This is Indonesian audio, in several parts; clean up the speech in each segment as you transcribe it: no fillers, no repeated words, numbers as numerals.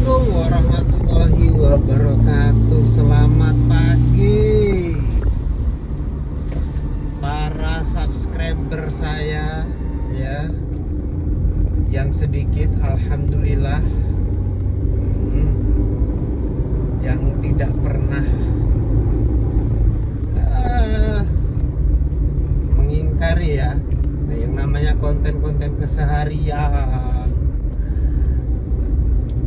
Assalamualaikum warahmatullahi wabarakatuh. Selamat pagi para subscriber saya ya. Yang sedikit alhamdulillah, yang tidak pernah mengingkari ya yang namanya konten-konten keseharian,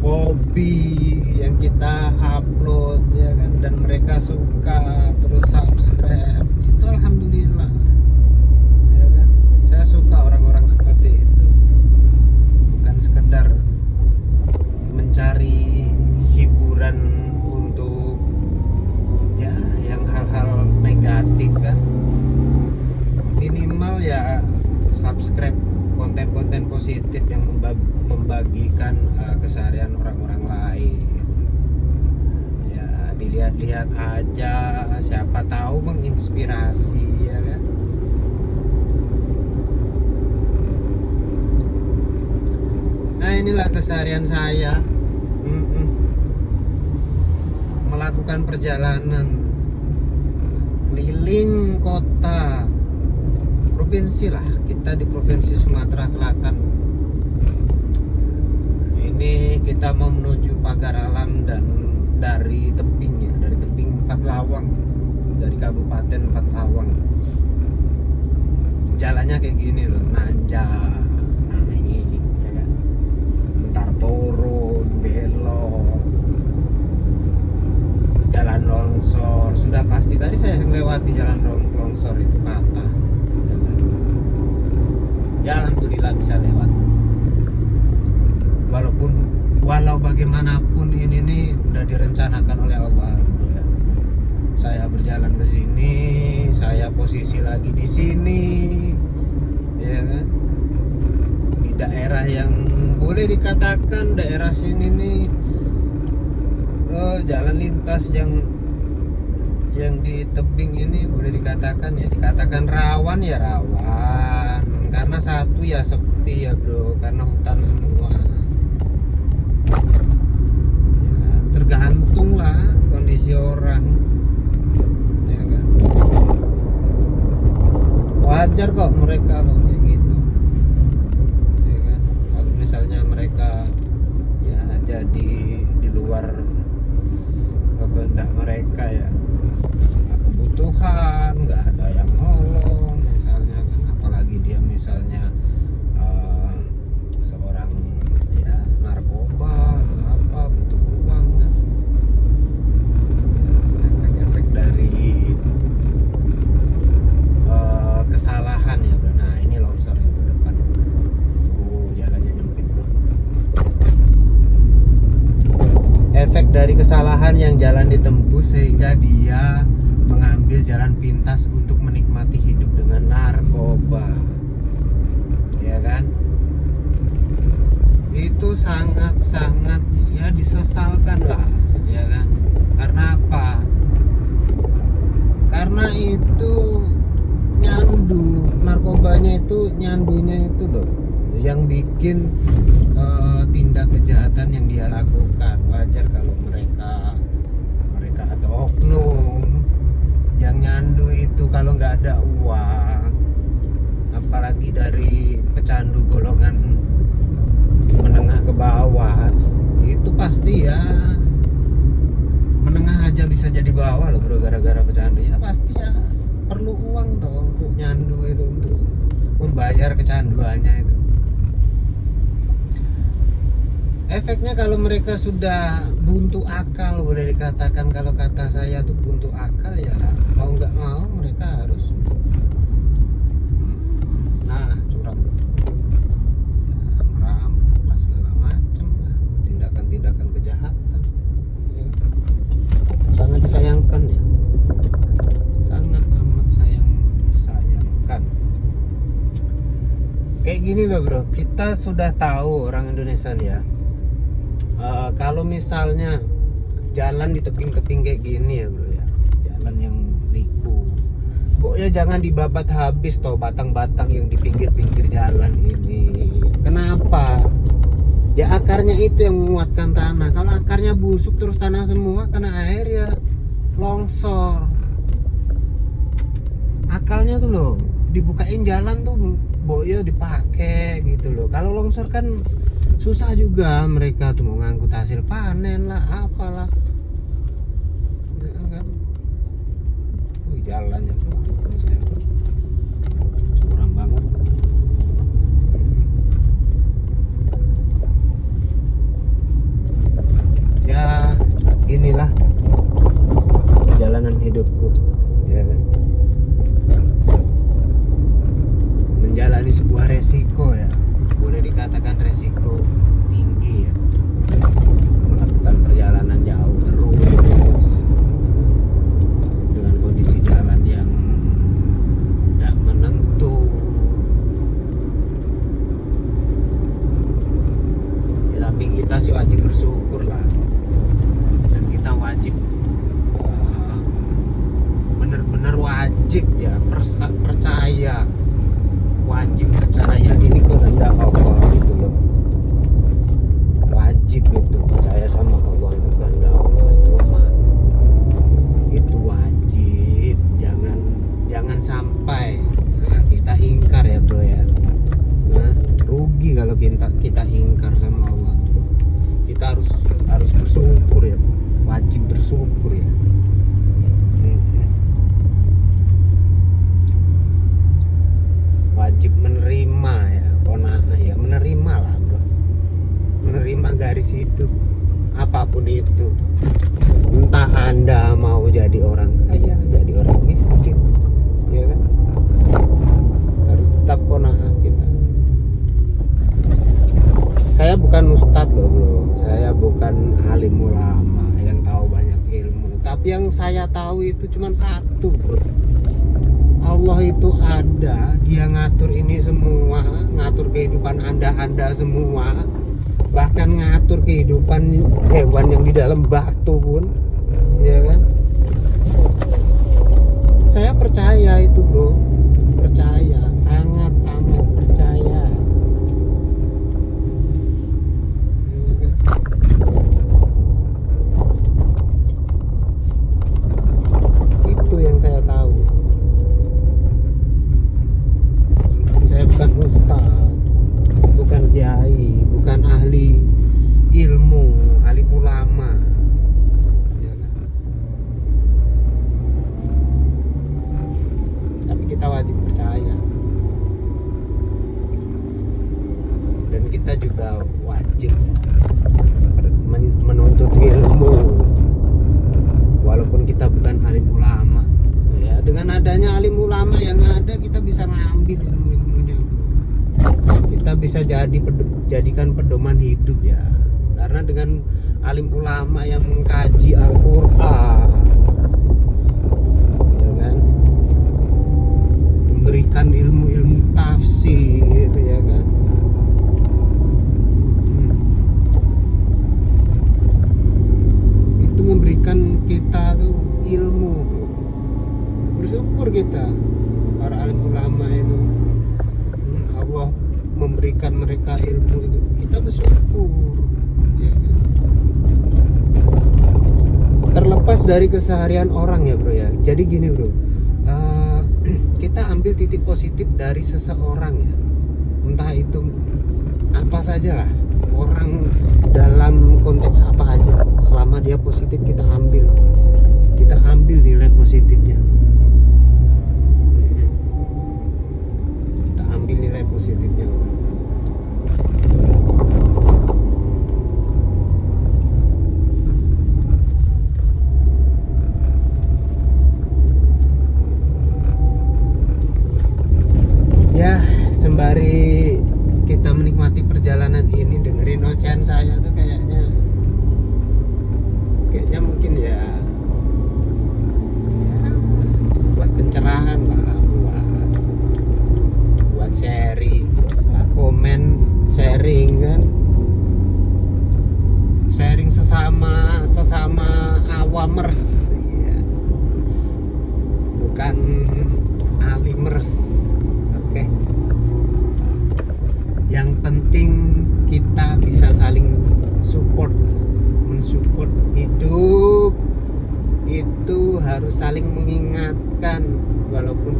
hobi yang kita upload ya kan, dan mereka suka terus subscribe, itu alhamdulillah ya kan. Saya suka orang-orang seperti itu, bukan sekedar mencari hiburan untuk ya yang hal-hal negatif kan. Minimal ya subscribe konten-konten positif yang membagikan keseharian orang-orang lain ya, dilihat-lihat aja, siapa tahu menginspirasi ya kan. Nah inilah keseharian saya, melakukan perjalanan keliling kota provinsi lah, kita di provinsi Sumatera Selatan. Ini kita mau menuju Pagar Alam, dan dari tebing Empat Lawang, dari Kabupaten Empat Lawang. Jalannya kayak gini loh, nanjak, naik ya kan, ntar turun, belok, jalan longsor. Sudah pasti tadi saya melewati jalan longsor itu patah. Ya alhamdulillah bisa lewat. Walau bagaimanapun ini nih udah direncanakan oleh Allah ya. Saya berjalan ke sini, saya posisi lagi di sini ya kan, di daerah yang boleh dikatakan daerah sini nih jalan lintas yang di tebing ini boleh dikatakan rawan ya, rawan. Karena satu ya sepi ya bro, karena hutan semua ya, tergantung lah kondisi orang ya kan. Wajar kok mereka kok kayak gitu ya kan. Kalau misalnya mereka ya jadi di luar kehendak mereka ya, kebutuhan, nggak ada yang nolong misalnya kan, apalagi dia misalnya seorang ya narkoba atau apa, butuh uang kan. Efek-efek dari kesalahan ya bro. Nah ini longsor di depan, jalannya nyempit bro. Efek dari kesalahan yang jalan ditembus sehingga dia mengambil jalan pintas untuk menikmati hidup dengan narkoba ya kan. Itu sangat-sangat ya disesalkan lah ya kan. Karena apa? Karena itu nyandu, narkobanya itu nyandunya itu loh yang bikin tindak kejahatan yang dia lakukan. Wajar kalau mereka atau oknum yang nyandu itu kalau nggak ada uang, apalagi dari pecandu golongan menengah ke bawah, itu pasti ya menengah aja bisa jadi bawah loh bro, gara-gara pecandu ya. Pasti ya perlu uang toh untuk nyandu itu, untuk membayar kecanduannya itu. Efeknya kalau mereka sudah buntu akal, boleh dikatakan, kalau kata saya tuh buntu akal ya, mau nggak mau mereka harus curang bro ya, merampok lah segala macam lah, tindakan-tindakan kejahatan ya. Sangat disayangkan ya, sangat amat disayangkan. Kayak gini loh bro, kita sudah tahu orang Indonesia ya, kalau misalnya jalan di tebing-tebing kayak gini ya bro ya, jalan yang liku, pokoknya jangan dibabat habis toh batang-batang yang di pinggir-pinggir jalan ini. Kenapa? Ya akarnya itu yang menguatkan tanah. Kalau akarnya busuk terus tanah semua kena air ya longsor. Akalnya tuh loh, dibukain jalan tuh boyo dipakai gitu loh. Kalau longsor kan susah juga, mereka tuh mau ngangkut hasil panen lah apalah ya kan. Wih, jalannya tuh curang banget. Ya inilah perjalanan hidupku ya kan, menjalani sebuah resiko ya, boleh dikatakan resiko tinggi ya, melakukan perjalanan jauh terus dengan kondisi jalan yang tidak menentu ya, tapi kita sih wajib bersyukur lah, dan kita wajib bener-bener wajib ya percaya, wajib percaya ini kehendak Allah gitu loh. Wajib itu percaya sama Allah, itu kehendak Allah itu aman. Itu wajib, jangan sampai kita ingkar ya bro ya. Nah, rugi kalau kita ingkar sama Allah bro. Kita harus bersyukur ya, wajib bersyukur ya. Wajib menerima ya, ya menerima lah bro, menerima garis hidup apapun itu, entah anda mau jadi orang kaya, jadi orang miskin ya kan, harus tetap qanaah kita. Saya bukan ustadz loh bro, saya bukan alim ulama yang tahu banyak ilmu, tapi yang saya tahu itu cuma satu bro, Allah itu ada, dia ngatur ini semua, ngatur kehidupan anda semua, bahkan ngatur kehidupan hewan yang di dalam batu pun, ya kan? Saya percaya itu bro, percaya, sangat amat percaya. Ya kan? Itu yang saya tahu. Bukan ustaz, bukan kiai, bukan ahli ilmu, ahli ulama ya kan? Tapi kita wajib percaya, dan kita juga wajib menuntut ilmu walaupun kita bukan alim ulama ya. Dengan adanya alim ulama yang ada, kita bisa ngambil ilmu-ilmunya, kita bisa jadikan pedoman hidup ya. Karena dengan alim ulama yang mengkaji Al-Quran ya kan, memberikan ilmu-ilmu tafsir ya kan, itu memberikan kita tuh ilmu bro. Bersyukur kita para alim ulama itu, Allah memberikan mereka ilmu itu, kita bersyukur ya kan? Terlepas dari keseharian orang ya bro ya. Jadi gini bro, kita ambil titik positif dari seseorang ya, entah itu apa saja lah, orang dalam konteks apa aja, selama dia positif kita ambil nilai positifnya, kita ambil nilai positifnya bro. Ya, sembari kita menikmati perjalanan ini, dengerin ocehan saya tuh kayaknya mungkin ya buat pencerahan lah, buat sharing lah, komen, sharing kan, sharing sesama awamers ya, bukan alimers. Oke. Yang penting kita bisa saling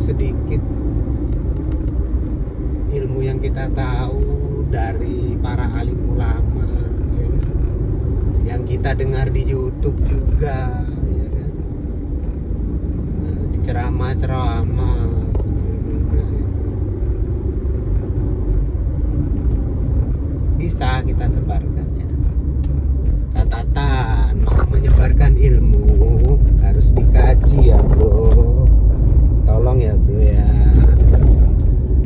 sedikit ilmu yang kita tahu dari para alim ulama, ya kan? Yang kita dengar di YouTube juga, ya kan? Di ceramah-ceramah, bisa kita sebarkan ya. Catatan, mau menyebarkan ilmu harus dikaji ya bro, tolong ya bro ya.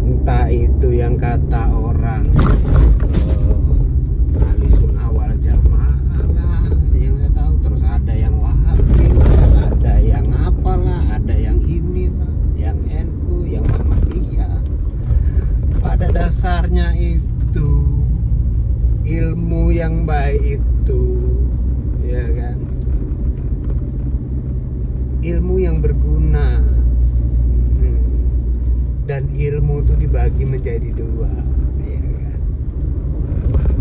Entah itu yang kata orang ahli sunnah wal jamaah lah, yang saya tahu, terus ada yang wahabi lah, ada yang apalah, ada yang inilah, yang NU, yang Muhammadiyah. Pada dasarnya itu ilmu yang baik itu, ya kan, ilmu yang berguna. Dan ilmu itu dibagi menjadi dua, ya kan?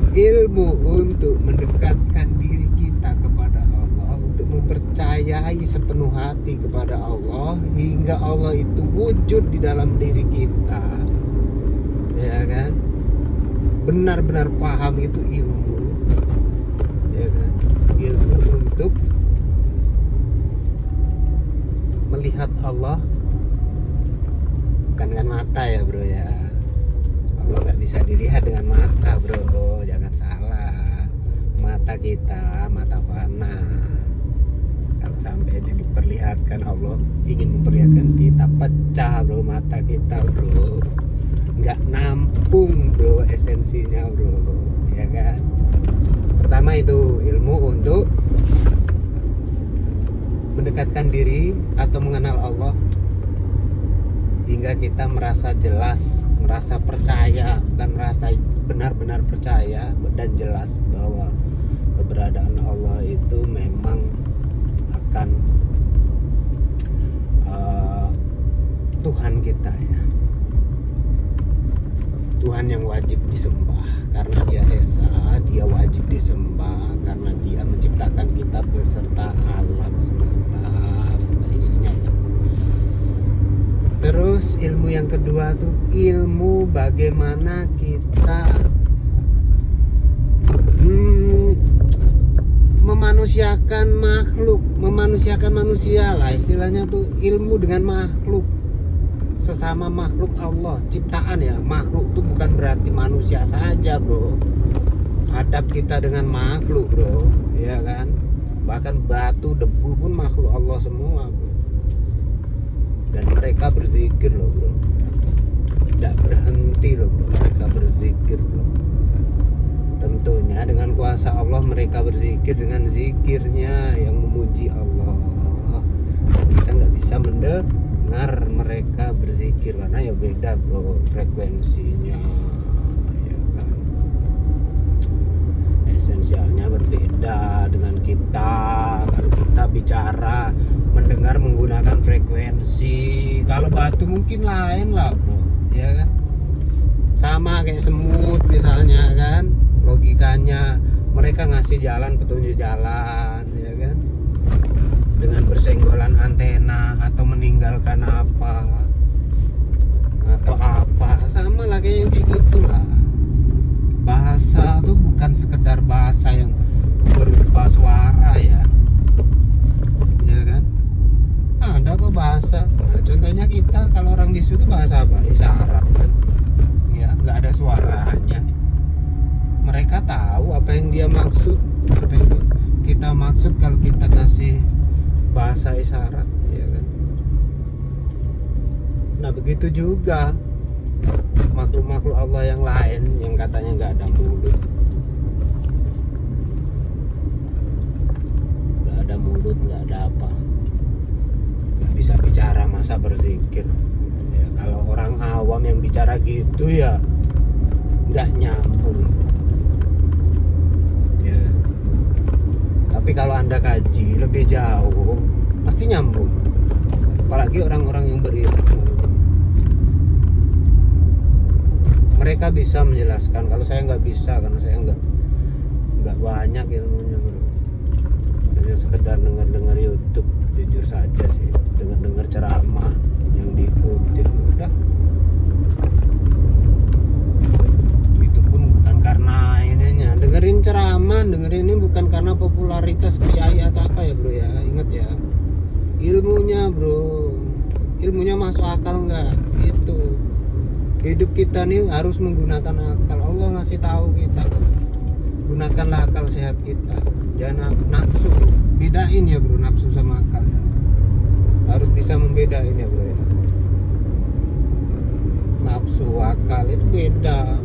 Ilmu untuk mendekatkan diri kita kepada Allah, untuk mempercayai sepenuh hati kepada Allah hingga Allah itu wujud di dalam diri kita, ya kan? Benar-benar paham itu ilmu, ya kan? Ilmu untuk melihat Allah bukan dengan mata ya bro ya. Allah nggak bisa dilihat dengan mata bro, jangan salah. Mata kita mata fana. Kalau sampai diperlihatkan Allah ingin memperlihatkan kita, pecah bro mata kita bro, nggak nampung bro esensinya bro, ya kan. Pertama itu ilmu untuk mendekatkan diri atau mengenal Allah hingga kita merasa jelas, merasa percaya, bukan merasa benar-benar percaya dan jelas bahwa keberadaan Allah itu memang akan Tuhan kita ya, Tuhan yang wajib disembah karena Dia esa, Dia wajib disembah karena Dia menciptakan kita beserta alam semesta isinya ya. Terus ilmu yang kedua tuh ilmu bagaimana kita memanusiakan makhluk, memanusiakan manusia lah istilahnya tuh, ilmu dengan makhluk, sesama makhluk Allah, ciptaan ya. Makhluk tuh bukan berarti manusia saja bro, adab kita dengan makhluk bro, ya kan. Bahkan batu, debu pun makhluk Allah semua bro. Dan mereka berzikir loh bro, tidak berhenti loh bro, mereka berzikir bro. Tentunya dengan kuasa Allah mereka berzikir dengan zikirnya yang memuji Allah. Kita nggak bisa mendengar mereka berzikir karena ya beda bro frekuensinya, ya kan. Esensialnya berbeda dengan kita. Kalau kita bicara mendengar menggunakan frekuensi, kalau batu mungkin lain lah bro, ya kan. Sama kayak semut misalnya kan, logikanya mereka ngasih jalan, petunjuk jalan, ya kan, dengan bersenggolan antena atau meninggalkan apa atau apa, sama lah kayak gitu lah. Bahasa tuh bukan sekedar bahasa yang berupa suara ya, ya kan. Ada kok bahasa. Nah, contohnya kita kalau orang bisu itu bahasa apa? Isyarat kan. Ya, nggak ada suaranya. Mereka tahu apa yang dia maksud, apa yang kita maksud kalau kita kasih bahasa isyarat, ya kan. Nah, begitu juga makhluk-makhluk Allah yang lain yang katanya nggak ada mulut. Nggak ada mulut, nggak ada apa. Bisa bicara masa berzikir ya. Kalau orang awam yang bicara gitu ya nggak nyambung ya. Tapi kalau anda kaji lebih jauh pasti nyambung, apalagi orang-orang yang berilmu. Mereka bisa menjelaskan, kalau saya nggak bisa karena saya nggak banyak ilmunya bro. Hanya sekedar dengar YouTube, jujur saja sih, dengar ceramah yang diikuti ceramah dengerin ini bukan karena popularitas kiai atau apa ya bro ya. Ingat ya, ilmunya bro, ilmunya masuk akal nggak itu. Hidup kita nih harus menggunakan akal. Allah ngasih tahu kita, gunakanlah akal sehat kita, jangan nafsu. Bedain ya bro, nafsu sama akal ya, harus bisa membedain ya bro ya. Nafsu akal itu beda.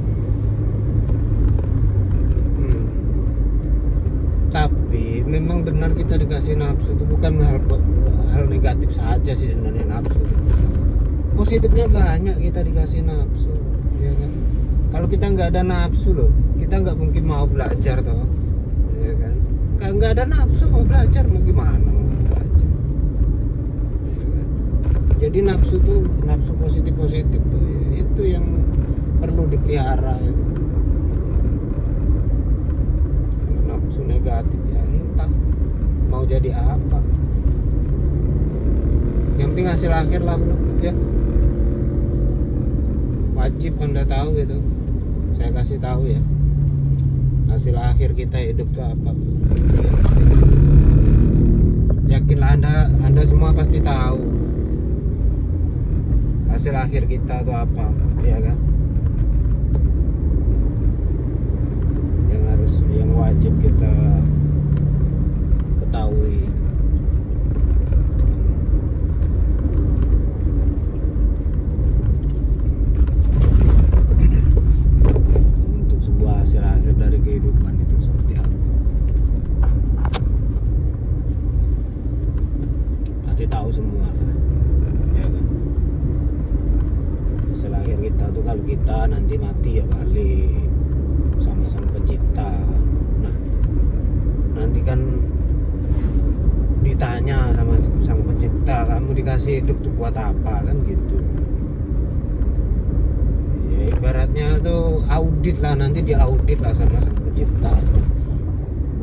Tapi memang benar kita dikasih nafsu itu bukan hal negatif saja sih sebenarnya nafsu itu. Positifnya banyak kita dikasih nafsu, ya kan? Kalau kita nggak ada nafsu loh, kita nggak mungkin mau belajar toh, ya kan? Kalau nggak ada nafsu mau belajar mau gimana mau belajar, ya kan? Jadi nafsu tuh, nafsu positif tuh, ya, itu yang perlu dipelihara itu. Nafsu negatif ya entah mau jadi apa, yang penting hasil akhir lah bro ya. Wajib Anda tahu itu, saya kasih tahu ya, hasil akhir kita hidup itu apa bro. Yakinlah anda semua pasti tahu hasil akhir kita itu apa, ya kan? Yang wajib kita ketahui. Untuk sebuah hasil akhir dari kehidupan itu seperti apa, pasti tahu semua lah, ya kan? Hasil akhir kita tuh kalau kita nanti mati ya balik sama sang pencipta. Nah nanti kan ditanya sama sang pencipta, kamu dikasih hidup tuh buat apa, kan gitu ya. Ibaratnya tuh audit lah, nanti diaudit lah sama sang pencipta.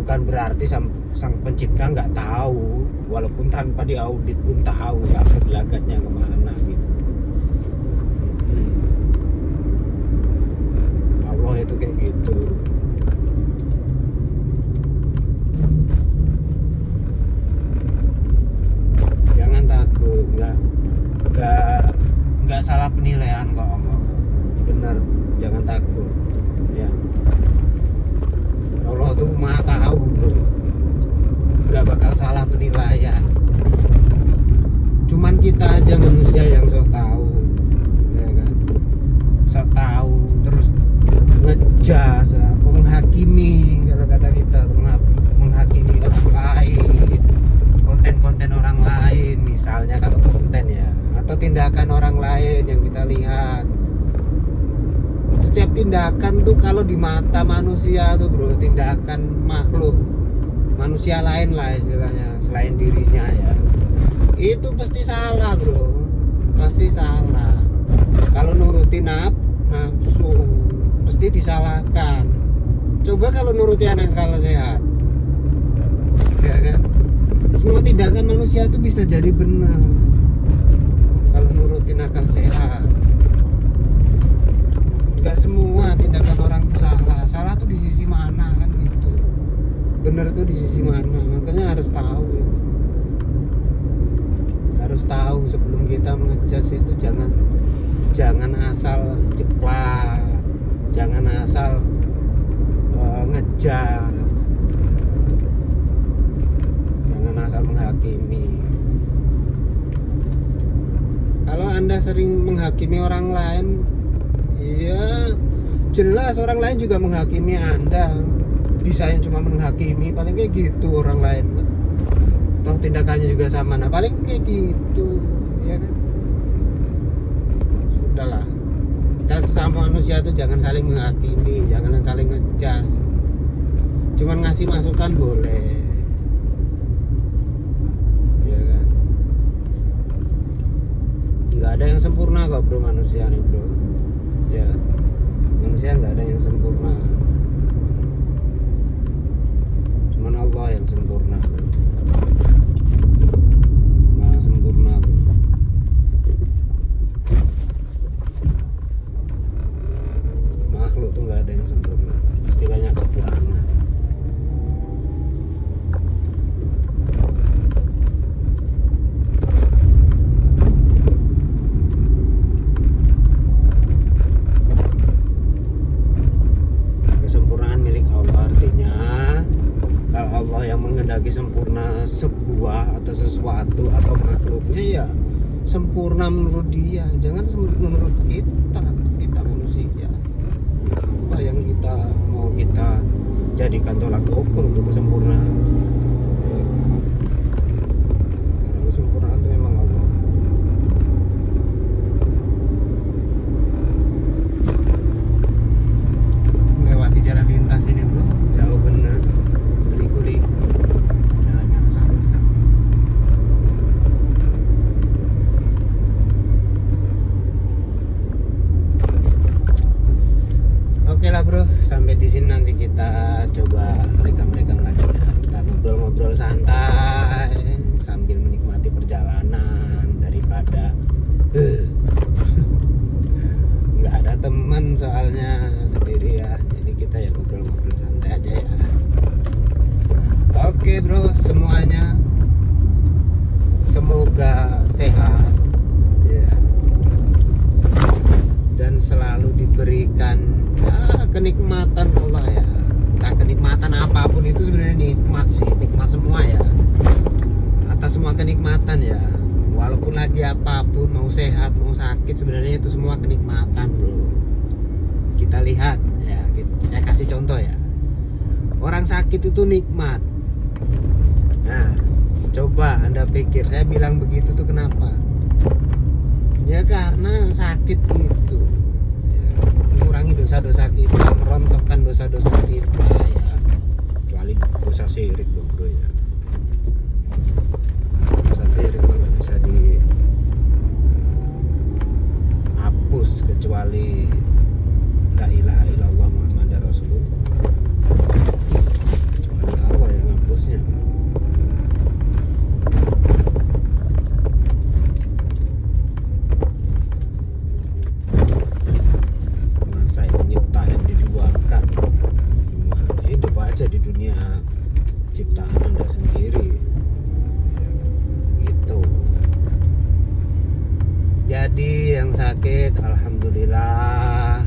Bukan berarti sang pencipta nggak tahu, walaupun tanpa diaudit pun tahu apa gelagatnya kemana gitu. Allah itu kayak gitu. Jangan takut, nggak salah penilaian kok Allah. Bener, jangan takut ya. Allah tuh maha tahu bro, nggak bakal salah penilaian. Cuman kita aja manusia yang sok tahu, ya kan? Sok tahu terus ngejas, menghakimi, kalau kata kita menghakimi orang lain, konten-konten orang lain misalnya, kalau konten ya, atau tindakan orang lain yang kita lihat. Setiap tindakan tuh kalau di mata manusia tuh bro, tindakan makhluk manusia lain lah istilahnya selain dirinya ya, itu pasti salah bro, pasti salah. Kalau nurutin nafsu pasti disalahkan. Coba kalau nuruti anak akal sehat, ya kan? Semua tindakan manusia itu bisa jadi benar kalau nurutin akal sehat. Gak semua tindakan orang itu salah. Salah tuh di sisi mana kan gitu. Benar tuh di sisi mana. Makanya harus tahu itu. Harus tahu sebelum kita mengejudge itu, jangan asal jeplak, jangan asal ngejudge, jangan asal menghakimi. Kalau Anda sering menghakimi orang lain, ya jelas orang lain juga menghakimi Anda. Bisa yang cuma menghakimi, paling kayak gitu orang lain. Toh tindakannya juga sama, nah paling kayak gitu, ya kan? Sudahlah, kita sesama manusia tuh jangan saling menghakimi, jangan saling ngejudge. Cuman ngasih masukan boleh, ya kan? Nggak ada yang sempurna kok bro, manusia nih bro, ya. Manusia nggak ada yang sempurna, cuman Allah yang sempurna, maha sempurna bro. Makhluk tuh nggak ada yang sempurna, pasti banyak kekurangan. menghendaki sempurna sebuah atau sesuatu atau makhluknya, ya sempurna menurut dia, jangan menurut kita. Kita manusia, apa yang kita mau kita jadikan tolak ukur untuk kesempurnaan, ya. Karena kesempurnaan itu memang Allah. Lewati jalan lintas ini bro, jauh bener, berliku-liku, jalannya rusak-rusak. Oke lah bro, sampai di sini nanti kita coba rekam-rekam lagi ya. Kita ngobrol-ngobrol santai sambil menikmati perjalanan daripada nggak ada teman, soalnya sendiri ya. Jadi kita ya ngobrol-ngobrol santai aja ya. Oke bro, semuanya semoga sehat ya, dan selalu diberikan kenikmatan Allah ya. Nah, kenikmatan apapun itu sebenarnya nikmat sih, nikmat semua ya. Atas semua kenikmatan ya, walaupun lagi apapun, mau sehat mau sakit, sebenarnya itu semua kenikmatan bro. Kita lihat ya, saya kasih contoh ya, orang sakit itu nikmat. Nah coba anda pikir saya bilang begitu tuh kenapa? Ya karena sakit itu mengurangi dosa-dosa kita, merontokkan dosa-dosa kita ya, kecuali dosa syirik bro ya. Dosa syirik nggak bisa dihapus kecuali la ilaha illallah Muhammadar Rasulullah, kecuali Allah yang hapusnya. Di dunia ciptaan Anda sendiri gitu. Jadi yang sakit alhamdulillah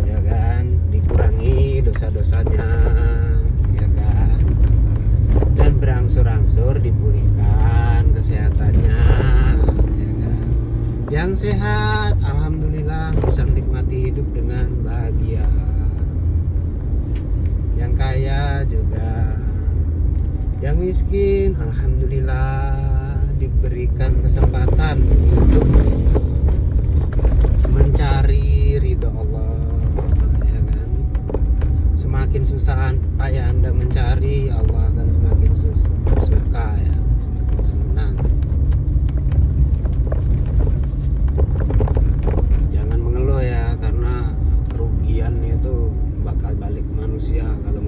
ya kan, dikurangi dosa-dosanya ya kan, dan berangsur-angsur dipulihkan kesehatannya ya kan. Yang sehat alhamdulillah bisa menikmati hidup dengan bahagia. Yang kaya juga, yang miskin alhamdulillah diberikan kesempatan untuk mencari ridho Allah ya kan. Semakin susah payah Anda mencari, Allah akan semakin suka ya, semakin senang. Jangan mengeluh ya, karena kerugian itu bakal balik ke manusia. Kalau